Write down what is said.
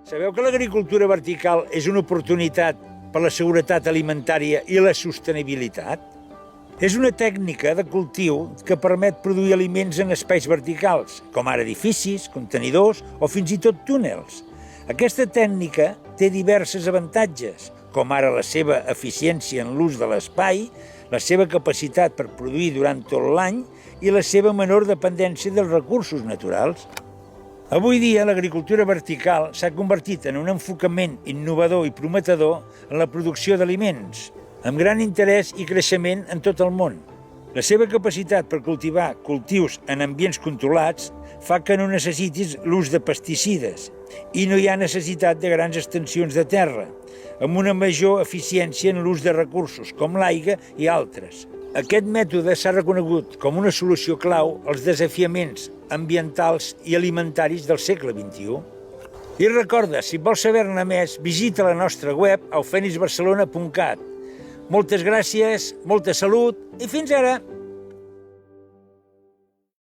Sabeu que l'agricultura vertical és una oportunitat per la seguretat alimentària i la sostenibilitat? És una tècnica de cultiu que permet produir aliments en espais verticals, com ara edificis, contenidors o fins i tot túnels. Aquesta tècnica té diversos avantatges, com ara la seva eficiència en l'ús de l'espai, la seva capacitat per produir durant tot l'any i la seva menor dependència dels recursos naturals. Avui dia, l'agricultura vertical s'ha convertit en un enfocament innovador i prometedor en la producció d'aliments, amb gran interès i creixement en tot el món. La seva capacitat per cultivar cultius en ambients controlats fa que no necessitis l'ús de pesticides i no hi ha necessitat de grans extensions de terra, amb una major eficiència en l'ús de recursos, com l'aigua i altres. Aquest mètode s'ha reconegut com una solució clau als desafiaments ambientals i alimentaris del segle XXI. I recorda, si vols saber-ne més, visita la nostra web eufenisbarcelona.cat. Moltes gràcies, molta salut i fins ara!